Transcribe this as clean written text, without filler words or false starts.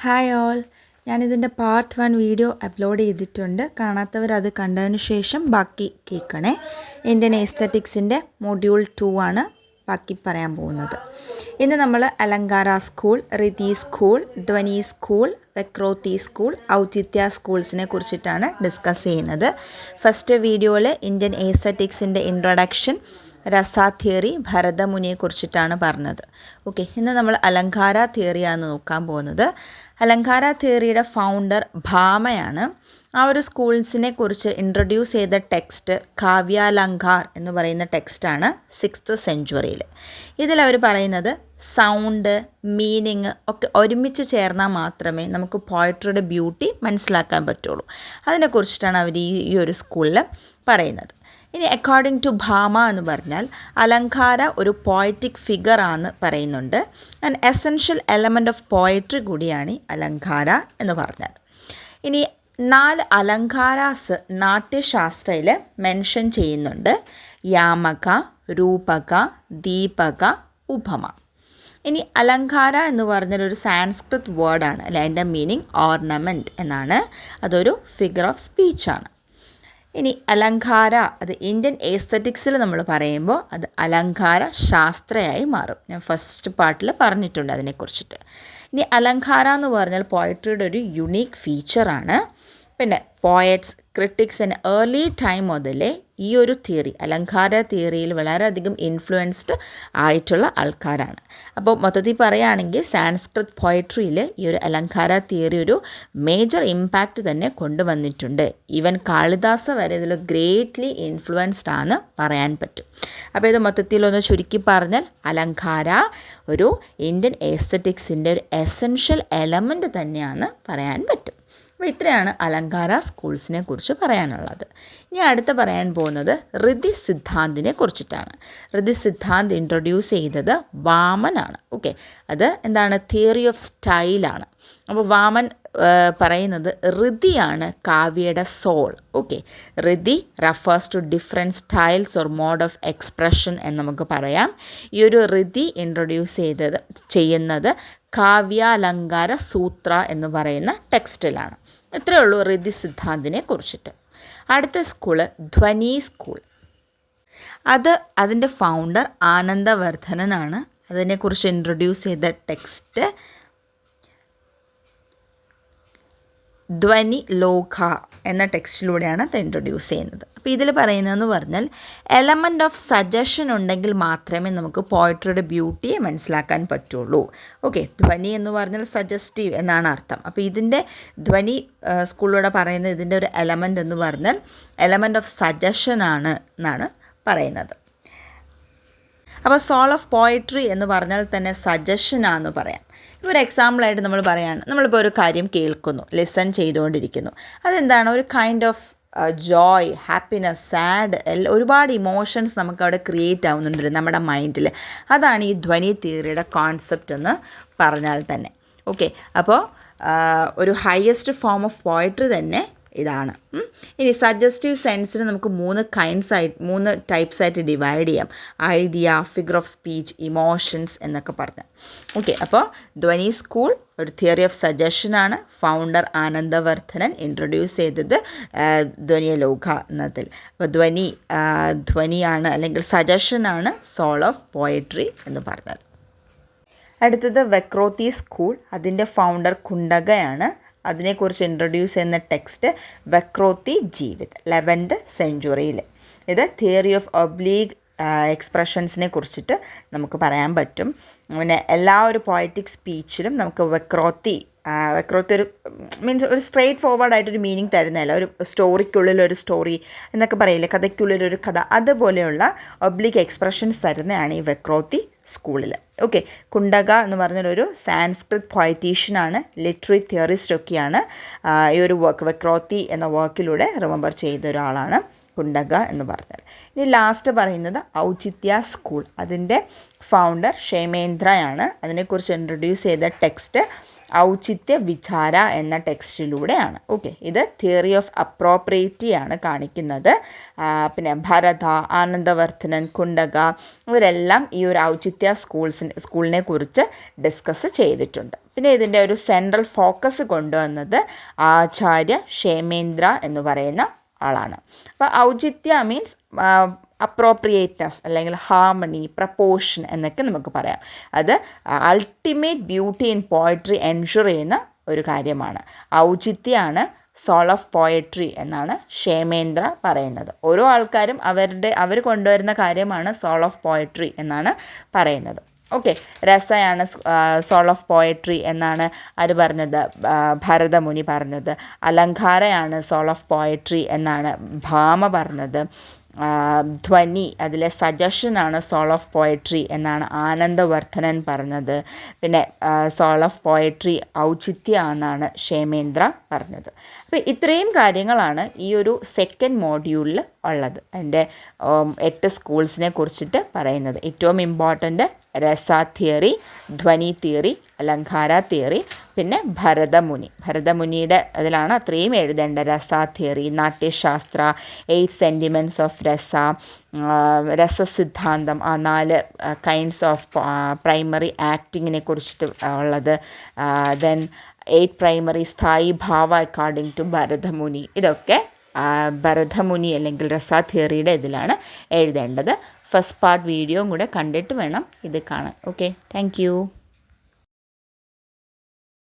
Hi all, ഞാനിതിൻ്റെ part 1 video upload ചെയ്തിട്ടുണ്ട്. കാണാത്തവർ അത് കണ്ടതിന് ശേഷം ബാക്കി കേൾക്കണേ. ഇന്ത്യൻ എസ്തറ്റിക്സിൻ്റെ മൊഡ്യൂൾ 2 ആണ് ബാക്കി പറയാൻ പോകുന്നത്. ഇന്ന് നമ്മൾ അലങ്കാര സ്കൂൾ, റിതി സ്കൂൾ, ധ്വനി സ്കൂൾ, വെക്രോത്തി സ്കൂൾ, ഔചിത്യ സ്കൂൾസിനെ കുറിച്ചിട്ടാണ് ഡിസ്കസ് ചെയ്യുന്നത്. ഫസ്റ്റ് വീഡിയോയിൽ ഇന്ത്യൻ എസ്തറ്റിക്സിൻ്റെ ഇൻട്രൊഡക്ഷൻ, രസ തിയറി, ഭരതമുനിയെ കുറിച്ചിട്ടാണ് പറഞ്ഞത്. ഓക്കെ, ഇന്ന് നമ്മൾ അലങ്കാര തിയറിയാണ് നോക്കാൻ പോകുന്നത്. അലങ്കാര തിയറിയുടെ ഫൗണ്ടർ ഭാമയാണ്. ആ ഒരു സ്കൂൾസിനെ കുറിച്ച് ഇൻട്രൊഡ്യൂസ് ചെയ്ത ടെക്സ്റ്റ് കാവ്യാലങ്കാർ എന്ന് പറയുന്ന ടെക്സ്റ്റാണ് 6th സെഞ്ച്വറിയിൽ. ഇതിലവർ പറയുന്നത് സൗണ്ട്, മീനിങ് ഒക്കെ ഒരുമിച്ച് ചേർന്നാൽ മാത്രമേ നമുക്ക് പോയട്രിയുടെ ബ്യൂട്ടി മനസ്സിലാക്കാൻ പറ്റുള്ളൂ. അതിനെക്കുറിച്ചിട്ടാണ് അവർ ഈ ഒരു സ്കൂളിൽ പറയുന്നത്. ഇനി അക്കോർഡിംഗ് ടു ഭാമ എന്ന് പറഞ്ഞാൽ അലങ്കാര ഒരു പോയറ്റിക് ഫിഗർ ആണെന്ന് പറയുന്നുണ്ട്. And essential element of poetry കൂടിയാണ് ഈ അലങ്കാര എന്ന് പറഞ്ഞാൽ. ഇനി 4 അലങ്കാരാസ് നാട്യശാസ്ത്രയിൽ മെൻഷൻ ചെയ്യുന്നുണ്ട്: യാമക, രൂപക, ദീപക, ഉപമ. ഇനി അലങ്കാര എന്ന് പറഞ്ഞാൽ ഒരു സാൻസ്ക്രിത് വേർഡാണ്, അല്ലെ? അതിൻ്റെ മീനിങ് ഓർണമെൻറ്റ് എന്നാണ്. അതൊരു ഫിഗർ ഓഫ് സ്പീച്ചാണ്. ഇനി അലങ്കാര അത് ഇന്ത്യൻ എസ്തറ്റിക്സിൽ നമ്മൾ പറയുമ്പോൾ അത് അലങ്കാര ശാസ്ത്രയായി മാറും. ഞാൻ ഫസ്റ്റ് പാർട്ടിൽ പറഞ്ഞിട്ടുണ്ട് അതിനെക്കുറിച്ചിട്ട്. ഇനി അലങ്കാര എന്ന് പറഞ്ഞാൽ പോയട്രിയുടെ ഒരു യുണീക്ക് ഫീച്ചറാണ്. പിന്നെ poets, critics and early time മുതലേ ഈ ഒരു തിയറി, അലങ്കാര തിയറിയിൽ വളരെയധികം ഇൻഫ്ലുവൻസ്ഡ് ആയിട്ടുള്ള ആൾക്കാരാണ്. അപ്പോൾ മൊത്തത്തിൽ പറയുകയാണെങ്കിൽ സാൻസ്ക്രിത് പോയട്രിയിൽ ഈ ഒരു അലങ്കാര തിയറി ഒരു മേജർ ഇമ്പാക്റ്റ് തന്നെ കൊണ്ടുവന്നിട്ടുണ്ട്. ഈവൻ കാളിദാസ വരെ ഇതിൽ ഗ്രേറ്റ്ലി ഇൻഫ്ലുവൻസ്ഡ് ആണ് പറയാൻ പറ്റും. അപ്പോൾ ഇത് മൊത്തത്തിലൊന്ന് ചുരുക്കി പറഞ്ഞാൽ അലങ്കാര ഒരു ഇന്ത്യൻ എസ്തറ്റിക്സിൻ്റെ ഒരു എസെൻഷ്യൽ എലമെൻറ്റ് തന്നെയാണ് പറയാൻ പറ്റും. അപ്പോൾ ഇത്രയാണ് അലങ്കാര സ്കൂൾസിനെ കുറിച്ച് പറയാനുള്ളത്. ഇനി അടുത്ത് പറയാൻ പോകുന്നത് റിതി സിദ്ധാന്തിനെ കുറിച്ചിട്ടാണ്. റിതി സിദ്ധാന്ത് ഇൻട്രൊഡ്യൂസ് ചെയ്തത് വാമനാണ്. ഓക്കെ, അത് എന്താണ്? തിയറി ഓഫ് സ്റ്റൈലാണ്. അപ്പോൾ വാമൻ പറയുന്നത് റിതിയാണ് കാവ്യയുടെ soul. Okay, riti refers to different styles or mode of expression എന്ന് നമുക്ക് പറയാം. ഈ ഒരു റിതി ഇൻട്രൊഡ്യൂസ് ചെയ്യുന്നത് കാവ്യാലങ്കാര സൂത്ര എന്ന് പറയുന്ന ടെക്സ്റ്റിലാണ്. ഇത്രയേ ഉള്ളൂ റിതി സിദ്ധാന്തിനെ കുറിച്ചിട്ട്. അടുത്ത സ്കൂള് ധ്വനി സ്കൂൾ. അതിൻ്റെ ഫൗണ്ടർ ആനന്ദവർദ്ധനനാണ്. അതിനെക്കുറിച്ച് ഇൻട്രൊഡ്യൂസ് ചെയ്ത ടെക്സ്റ്റ് ധ്വനി ലോക എന്ന ടെക്സ്റ്റിലൂടെയാണ് അത് ഇൻട്രൊഡ്യൂസ് ചെയ്യുന്നത്. അപ്പോൾ ഇതിൽ പറയുന്നതെന്ന് പറഞ്ഞാൽ എലമെൻ്റ് ഓഫ് സജഷൻ ഉണ്ടെങ്കിൽ മാത്രമേ നമുക്ക് പോയട്രിയുടെ ബ്യൂട്ടിയെ മനസ്സിലാക്കാൻ പറ്റുള്ളൂ. ഓക്കെ, ധ്വനി എന്ന് പറഞ്ഞാൽ സജസ്റ്റീവ് എന്നാണ് അർത്ഥം. അപ്പോൾ ഇതിൻ്റെ ധ്വനി സ്കൂളിലൂടെ പറയുന്നത് ഇതിൻ്റെ ഒരു എലമെൻ്റ് എന്ന് പറഞ്ഞാൽ എലമെൻ്റ് ഓഫ് സജഷൻ ആണ് എന്നാണ് പറയുന്നത്. അപ്പോൾ സോൾ ഓഫ് പോയട്രി എന്ന് പറഞ്ഞാൽ തന്നെ സജഷനാണെന്ന് പറയാം. ഒരു എക്സാമ്പിളായിട്ട് നമ്മൾ പറയുകയാണ്, നമ്മളിപ്പോൾ ഒരു കാര്യം കേൾക്കുന്നു, ലിസൺ ചെയ്തുകൊണ്ടിരിക്കുന്നു. അതെന്താണ്? ഒരു kind of Joy, happiness, sad, ഒരുപാട് ഇമോഷൻസ് നമുക്കവിടെ ക്രിയേറ്റ് ആവുന്നുണ്ടല്ലോ നമ്മുടെ മൈൻഡിൽ. അതാണ് ഈ ധ്വനി തിയറിയുടെ കോൺസെപ്റ്റ് എന്ന് പറഞ്ഞാൽ തന്നെ. ഓക്കെ, അപ്പോൾ ഒരു ഹയസ്റ്റ് ഫോം ഓഫ് പോയട്രി തന്നെ ഇതാണ്. ഇനി സജസ്റ്റീവ് സെൻസിന് നമുക്ക് 3 ടൈപ്സ് ആയിട്ട് ഡിവൈഡ് ചെയ്യാം: idea, figure of speech, emotions എന്നൊക്കെ പറഞ്ഞ്. ഓക്കെ, അപ്പോൾ ധ്വനി സ്കൂൾ ഒരു തിയറി ഓഫ് സജഷനാണ്. ഫൗണ്ടർ ആനന്ദവർദ്ധനൻ, ഇൻട്രൊഡ്യൂസ് ചെയ്തത് ധ്വനിലോക എന്നതിൽ. അപ്പോൾ ധ്വനിയാണ് അല്ലെങ്കിൽ സജഷനാണ് സോൾ ഓഫ് പോയട്രി എന്ന് പറഞ്ഞാൽ. അടുത്തത് വെക്രോത്തി സ്കൂൾ. അതിൻ്റെ ഫൗണ്ടർ കുണ്ടകയാണ്. അതിനെക്കുറിച്ച് ഇൻട്രൊഡ്യൂസ് ചെയ്യുന്ന ടെക്സ്റ്റ് വെക്രോത്തി ജീവിത് 11th സെഞ്ച്വറിയിൽ. ഇത് തിയറി ഓഫ് ഒബ്ലീഗ് എക്സ്പ്രഷൻസിനെ കുറിച്ചിട്ട് നമുക്ക് പറയാൻ പറ്റും. പിന്നെ എല്ലാ ഒരു പോയറ്റിക് സ്പീച്ചിലും നമുക്ക് വെക്രോത്തി ഒരു മീൻസ് ഒരു സ്ട്രെയിറ്റ് ഫോർവേഡായിട്ടൊരു മീനിങ് തരുന്നതല്ല. ഒരു സ്റ്റോറിക്കുള്ളിലൊരു സ്റ്റോറി എന്നൊക്കെ പറയില്ലേ, കഥയ്ക്കുള്ളിലൊരു കഥ, അതുപോലെയുള്ള ഒബ്ലിക് എക്സ്പ്രഷൻസ് തരുന്നതാണ് ഈ വെക്രോത്തി സ്കൂളിൽ. ഓക്കെ, കുണ്ടക എന്ന് പറഞ്ഞൊരു സാൻസ്ക്രിത് പോയറ്റീഷ്യനാണ്, ലിറ്റററി തിയറിസ്റ്റൊക്കെയാണ്. ഈ ഒരു വർക്ക് വെക്രോത്തി എന്ന വർക്കിലൂടെ റിമെമ്പർ ചെയ്ത ഒരാളാണ് കുണ്ടക എന്ന് പറഞ്ഞാൽ. ഇനി ലാസ്റ്റ് പറയുന്നത് ഔചിത്യ സ്കൂൾ. അതിൻ്റെ ഫൗണ്ടർ ക്ഷേമേന്ദ്രയാണ്. അതിനെക്കുറിച്ച് ഇൻട്രൊഡ്യൂസ് ചെയ്ത ടെക്സ്റ്റ് ഔചിത്യ വിചാര എന്ന ടെക്സ്റ്റിലൂടെയാണ്. ഓക്കെ, ഇത് തിയറി ഓഫ് അപ്രോപ്രിയേറ്റി ആണ് കാണിക്കുന്നത്. പിന്നെ ഭരത, ആനന്ദവർദ്ധനൻ, കുണ്ടക ഇവരെല്ലാം ഈ ഒരു ഔചിത്യ സ്കൂളിനെ കുറിച്ച് ഡിസ്കസ് ചെയ്തിട്ടുണ്ട്. പിന്നെ ഇതിൻ്റെ ഒരു സെൻട്രൽ ഫോക്കസ് കൊണ്ടുവന്നത് ആചാര്യ ക്ഷേമേന്ദ്ര എന്ന് പറയുന്ന ആളാണ്. അപ്പോൾ ഔചിത്യ മീൻസ് അപ്രോപ്രിയേറ്റ്നെസ് അല്ലെങ്കിൽ ഹാർമണി, പ്രപ്പോർഷൻ എന്നൊക്കെ നമുക്ക് പറയാം. അത് ultimate beauty in poetry ensure ചെയ്യുന്ന ഒരു കാര്യമാണ്. ഔചിത്യമാണ് സോൾ ഓഫ് പോയട്രി എന്നാണ് ക്ഷേമേന്ദ്ര പറയുന്നത്. ഓരോ ആൾക്കാരും അവർ കൊണ്ടുവരുന്ന കാര്യമാണ് സോൾ ഓഫ് പോയട്രി എന്നാണ് പറയുന്നത്. ഓക്കെ, രസയാണ് സോൾ ഓഫ് പോയട്രി എന്നാണ് ആര് പറഞ്ഞത്? ഭരതമുനി പറഞ്ഞത്. അലങ്കാരയാണ് സോൾ ഓഫ് പോയട്രി എന്നാണ് ഭാമ പറഞ്ഞത്. ധ്വനി, അതിലെ സജഷനാണ് സോൾ ഓഫ് പോയട്രി എന്നാണ് ആനന്ദവർദ്ധനൻ പറഞ്ഞത്. പിന്നെ സോൾ ഓഫ് പോയട്രി ഔചിത്യ എന്നാണ് ക്ഷേമേന്ദ്ര പറഞ്ഞത്. അപ്പോൾ ഇത്രയും കാര്യങ്ങളാണ് ഈ ഒരു സെക്കൻഡ് മോഡ്യൂളിൽ ഉള്ളത്. അതിൻ്റെ 8 സ്കൂൾസിനെ കുറിച്ചിട്ട് പറയുന്നത്. ഏറ്റവും ഇമ്പോർട്ടൻ്റ് രസ തിയറി, ധ്വനി തിയറി, അലങ്കാര തിയറി, പിന്നെ ഭരതമുനിയുടെ അതിലാണ് അത്രയും എഴുതേണ്ട. Rasa theory, Natyashastra, 8 sentiments of രസസിദ്ധാന്തം, 4 കൈൻഡ്സ് ഓഫ് പ്രൈമറി ആക്ടിങ്ങിനെ കുറിച്ചിട്ട് ഉള്ളത്. ദെൻ 8 പ്രൈമറി സ്ഥായി ഭാവ അക്കോർഡിംഗ് ടു ഭരതമുനി. ഇതൊക്കെ ഭരതമുനി അല്ലെങ്കിൽ രസ തിയറിയുടെ ഇതിലാണ് എഴുതേണ്ടത്. ഫസ്റ്റ് പാർട്ട് വീഡിയോയും കൂടെ കണ്ടിട്ട് വേണം ഇത് കാണാൻ. Okay, thank you.